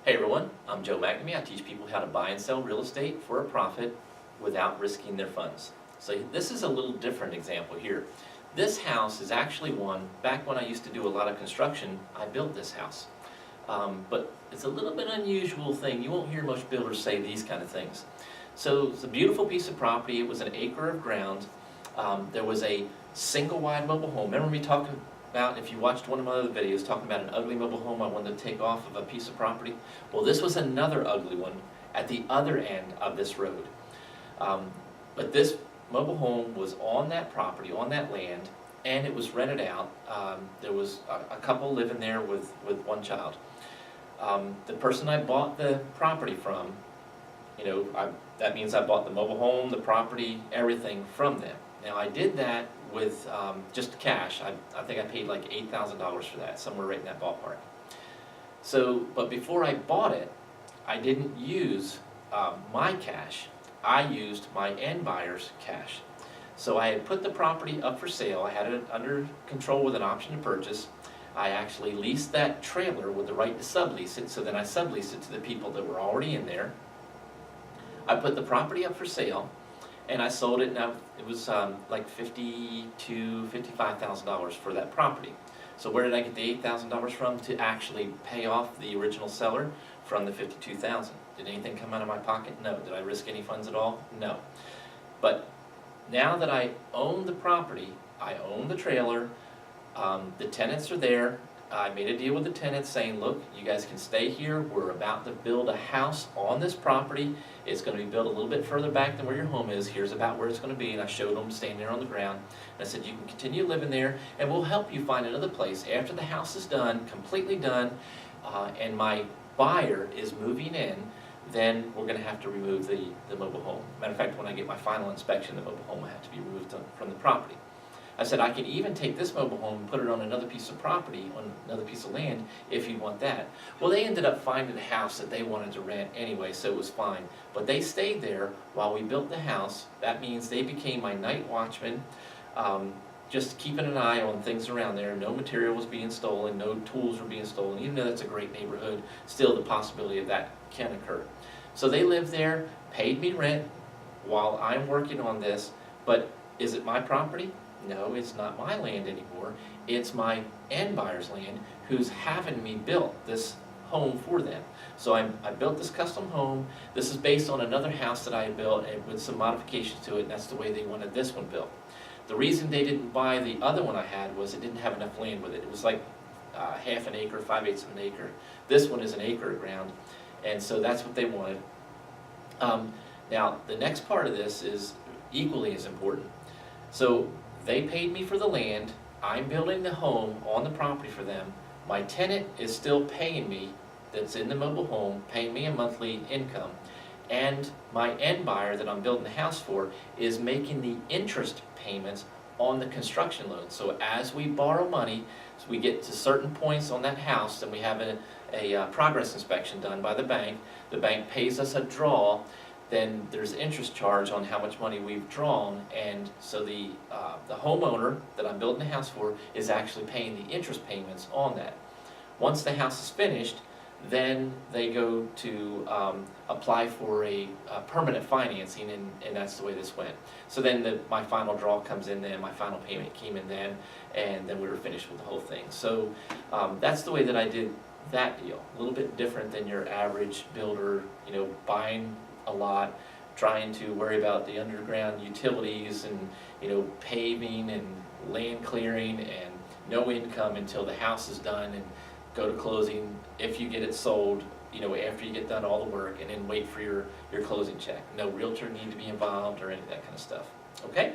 Hey everyone, I'm Joe McNamee. I teach people how to buy and sell real estate for a profit without risking their funds. So this is a little different example here. This house is actually one, back when I used to do a lot of construction, I built this house. But it's a little bit unusual thing. You won't hear most builders say these kind of things. So it's a beautiful piece of property. It was an acre of ground. There was a single wide mobile home. Remember me talking about, if you watched one of my other videos, talking about an ugly mobile home I wanted to take off of a piece of property? Well, this was another ugly one at the other end of this road. But this mobile home was on that property, on that land, and it was rented out. There was a couple living there with one child. The person I bought the property from, that means I bought the mobile home, the property, everything from them. Now I did that with just cash. I think I paid like $8,000 for that, somewhere right in that ballpark. So, but before I bought it, I didn't use my cash. I used my end buyer's cash. So I had put the property up for sale. I had it under control with an option to purchase. I actually leased that trailer with the right to sublease it, so then I subleased it to the people that were already in there. I put the property up for sale, and I sold it. Now it was like $50,000 to $55,000 for that property. So where did I get the $8,000 from to actually pay off the original seller? From the $52,000. Did anything come out of my pocket? No. Did I risk any funds at all? No. But now that I own the property, I own the trailer, the tenants are there. I made a deal with the tenants saying, look, you guys can stay here. We're about to build a house on this property. It's going to be built a little bit further back than where your home is. Here's about where it's going to be. And I showed them standing there on the ground. And I said, you can continue living there, and we'll help you find another place. After the house is done, completely done, and my buyer is moving in, then we're going to have to remove the mobile home. Matter of fact, when I get my final inspection, the mobile home will have to be removed from the property. I said, I can even take this mobile home and put it on another piece of property, on another piece of land, if you want that. Well, they ended up finding a house that they wanted to rent anyway, so it was fine. But they stayed there while we built the house. That means they became my night watchman, just keeping an eye on things around there. No material was being stolen, no tools were being stolen. Even though that's a great neighborhood, still the possibility of that can occur. So they lived there, paid me rent while I'm working on this, but is it my property? No, it's not my land anymore. It's my end buyer's land who's having me build this home for them. So I built this custom home. This is based on another house that I had built with some modifications to it, and that's the way they wanted this one built. The reason they didn't buy the other one I had was it didn't have enough land with it. It was like half an acre, 5/8 of an acre. This one is an acre of ground, and so that's what they wanted. Now, the next part of this is equally as important. So they paid me for the land. I'm building the home on the property for them. My tenant is still paying me, that's in the mobile home, paying me a monthly income. And my end buyer that I'm building the house for is making the interest payments on the construction loan. So as we borrow money, so we get to certain points on that house, and we have a progress inspection done by the bank pays us a draw, then there's interest charge on how much money we've drawn, and so the homeowner that I'm building the house for is actually paying the interest payments on that. Once the house is finished, then they go to apply for a permanent financing, and that's the way this went. So then my final draw comes in then, my final payment came in then, and then we were finished with the whole thing. So that's the way that I did that deal. A little bit different than your average builder, buying a lot, trying to worry about the underground utilities and paving and land clearing, and no income until the house is done, and go to closing if you get it sold, after you get done all the work, and then wait for your closing check. No realtor need to be involved or any of that kind of stuff. Okay?